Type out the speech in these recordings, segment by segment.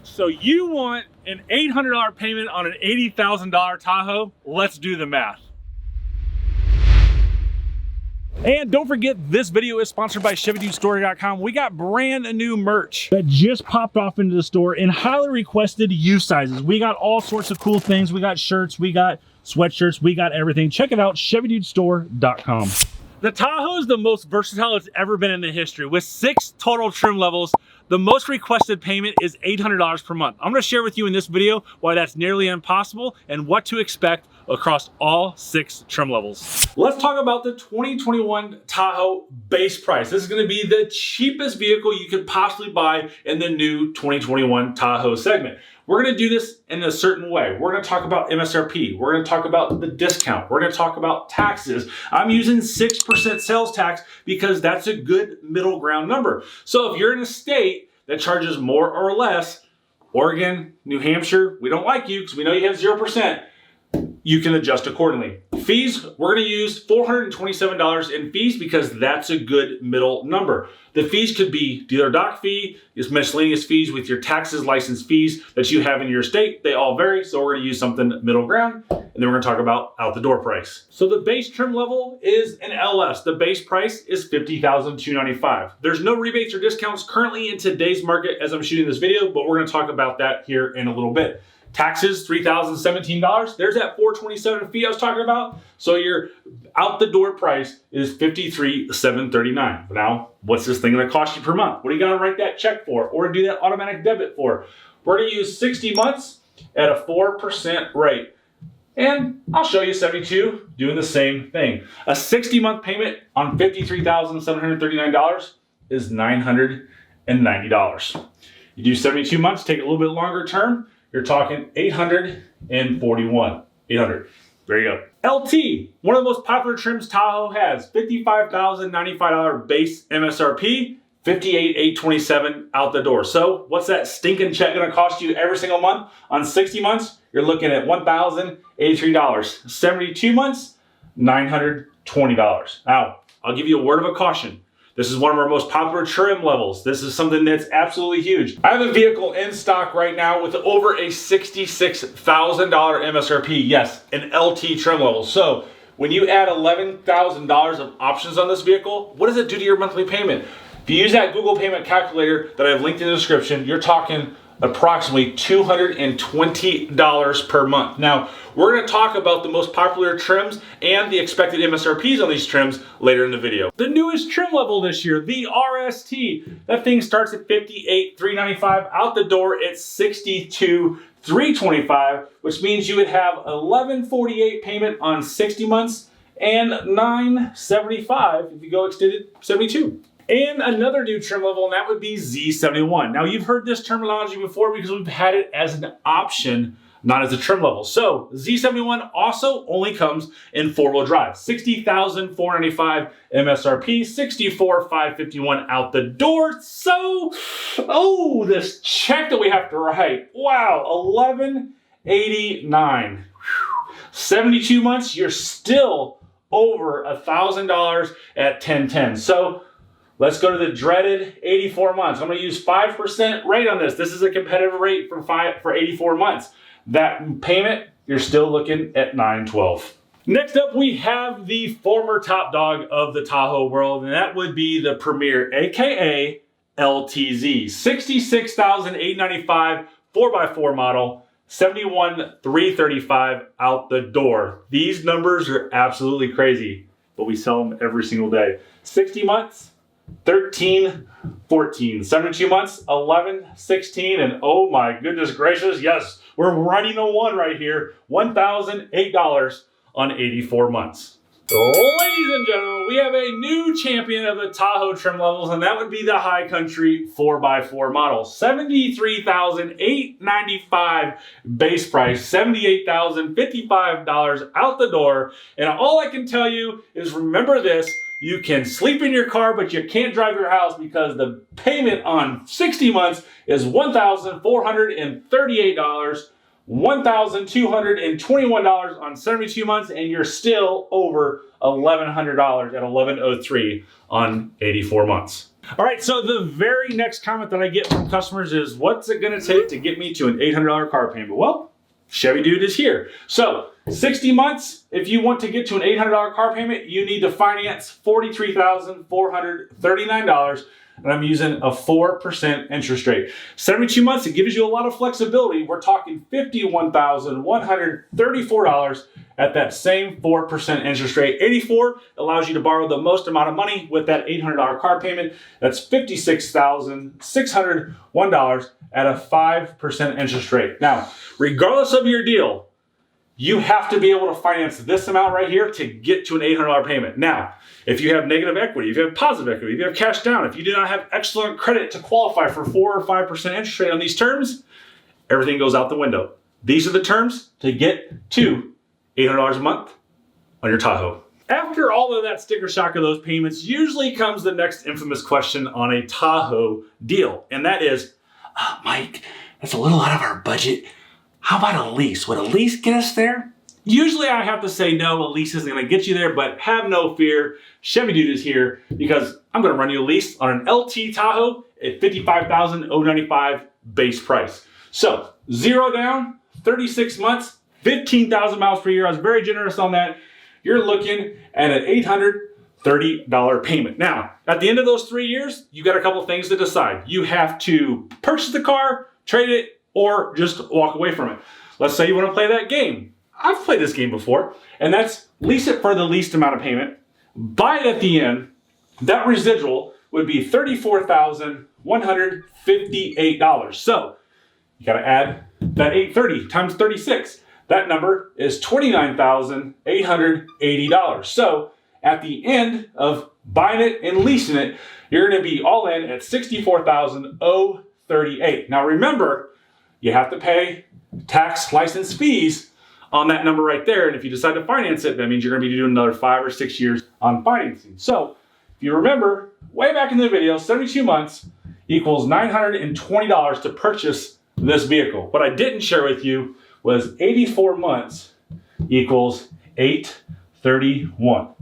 So you want an $800 payment on an $80,000 Tahoe? Let's do the math. And don't forget, this video is sponsored by ChevyDudeStore.com. We got brand new merch that just popped off into the store in highly requested youth sizes. We got all sorts of cool things. We got shirts, we got sweatshirts, we got everything. Check it out, ChevyDudeStore.com. The Tahoe is the most versatile it's ever been in the history. With 6 total trim levels, the most requested payment is $800 per month. I'm gonna share with you in this video why that's nearly impossible and what to expect across all 6 trim levels. Let's talk about the 2021 Tahoe base price. This is gonna be the cheapest vehicle you could possibly buy in the new 2021 Tahoe segment. We're gonna do this in a certain way. We're gonna talk about MSRP. We're gonna talk about the discount. We're gonna talk about taxes. I'm using 6% sales tax because that's a good middle ground number. So if you're in a state that charges more or less, Oregon, New Hampshire, we don't like you because we know you have 0%. You can adjust accordingly. Fees, we're gonna use $427 in fees because that's a good middle number. The fees could be dealer doc fee, is miscellaneous fees with your taxes, license fees that you have in your state. They all vary, so we're gonna use something middle ground, and then we're gonna talk about out the door price. So the base trim level is an LS. The base price is $50,295. There's no rebates or discounts currently in today's market as I'm shooting this video, but we're gonna talk about that here in a little bit. Taxes, $3,017. There's that $427 fee I was talking about. So your out the door price is $53,739. Now, what's this thing gonna cost you per month? What are you gonna write that check for or do that automatic debit for? We're gonna use 60 months at a 4% rate. And I'll show you 72 doing the same thing. A 60-month payment on $53,739 is $990. You do 72 months, take a little bit longer term, you're talking 841. 800. There you go. LT, one of the most popular trims Tahoe has. $55,095 base MSRP, $58,827 out the door. So what's that stinking check gonna cost you every single month? On 60 months, you're looking at $1,083. 72 months, $920. Now, I'll give you a word of a caution. This is one of our most popular trim levels. This is something that's absolutely huge. I have a vehicle in stock right now with over a $66,000 MSRP. Yes, an LT trim level. So when you add $11,000 of options on this vehicle, what does it do to your monthly payment? If you use that Google payment calculator that I've linked in the description, you're talking approximately $220 per month. Now, we're gonna talk about the most popular trims and the expected MSRPs on these trims later in the video. The newest trim level this year, the RST. That thing starts at $58,395. Out the door, it's $62,325, which means you would have $1,148 payment on 60 months and $975 if you go extended 72. And another new trim level, and that would be Z71. Now, you've heard this terminology before because we've had it as an option, not as a trim level. So Z71 also only comes in 4-wheel drive. $60,495 MSRP, $64,551 out the door. So, this check that we have to write. Wow, $1,189. 72 months, you're still over $1,000 at 1010. So, let's go to the dreaded 84 months. I'm gonna use 5% rate on this. This is a competitive rate for 84 months. That payment, you're still looking at $912. Next up, we have the former top dog of the Tahoe world, and that would be the Premier, AKA LTZ. $66,895, 4x4 model, $71,335 out the door. These numbers are absolutely crazy, but we sell them every single day. 60 months, 1314. 72 months, 1116, and oh my goodness gracious, yes, we're running a one right here, $1,008 on 84 months. Ladies and gentlemen, we have a new champion of the Tahoe trim levels, and that would be the High Country 4x4 model. $73,895 base price, $78,055 out the door. And all I can tell you is remember this, you can sleep in your car, but you can't drive your house because the payment on 60 months is $1,438. $1,221 on 72 months, and you're still over $1,100 at $1,103 on 84 months. All right, so the very next comment that I get from customers is, what's it gonna take to get me to an $800 car payment? Well, Chevy Dude is here. So 60 months, if you want to get to an $800 car payment, you need to finance $43,439, and I'm using a 4% interest rate. 72 months, it gives you a lot of flexibility. We're talking $51,134 at that same 4% interest rate. 84 allows you to borrow the most amount of money with that $800 car payment. That's $56,601 at a 5% interest rate. Now, regardless of your deal, you have to be able to finance this amount right here to get to an $800 payment. Now, if you have negative equity, if you have positive equity, if you have cash down, if you do not have excellent credit to qualify for 4 or 5% interest rate on these terms, everything goes out the window. These are the terms to get to $800 a month on your Tahoe. After all of that sticker shock of those payments, usually comes the next infamous question on a Tahoe deal. And that is, Mike, that's a little out of our budget. How about a lease? Would a lease get us there? Usually I have to say no, a lease isn't gonna get you there, but have no fear. Chevy Dude is here because I'm gonna run you a lease on an LT Tahoe at $55,095 base price. So 0 down, 36 months, 15,000 miles per year. I was very generous on that. You're looking at an $830 payment. Now, at the end of those 3 years, you got a couple things to decide. You have to purchase the car, trade it, or just walk away from it. Let's say you want to play that game. I've played this game before, and that's lease it for the least amount of payment, buy it at the end. That residual would be $34,158. So you got to add that 830 times 36. That number is $29,880. So at the end of buying it and leasing it, you're going to be all in at $64,038. Now remember, you have to pay tax, license fees on that number right there. And if you decide to finance it, that means you're going to be doing another 5 or 6 years on financing. So if you remember, way back in the video, 72 months equals $920 to purchase this vehicle. What I didn't share with you was 84 months equals $831.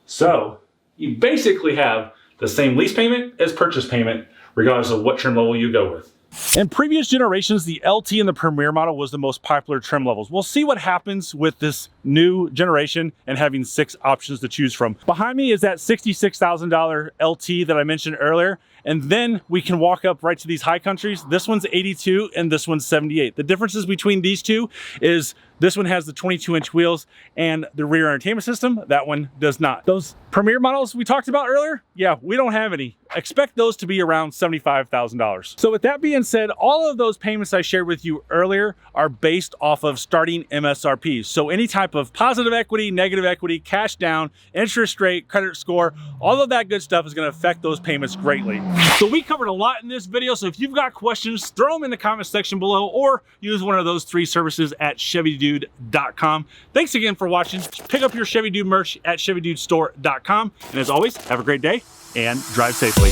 So you basically have the same lease payment as purchase payment, regardless of what trim level you go with. In previous generations, the LT and the Premier model was the most popular trim levels. We'll see what happens with this new generation and having 6 options to choose from. Behind me is that $66,000 LT that I mentioned earlier. And then we can walk up right to these high countries. This one's 82 and this one's 78. The differences between these two is this one has the 22-inch wheels and the rear entertainment system. That one does not. Those Premier models we talked about earlier, yeah, we don't have any. Expect those to be around $75,000. So with that being said, all of those payments I shared with you earlier are based off of starting MSRPs. So any type of positive equity, negative equity, cash down, interest rate, credit score, all of that good stuff is gonna affect those payments greatly. So we covered a lot in this video. So if you've got questions, throw them in the comment section below or use one of those 3 services at ChevyDude.com. Thanks again for watching. Pick up your Chevy Dude merch at ChevyDudeStore.com. And as always, have a great day and drive safely.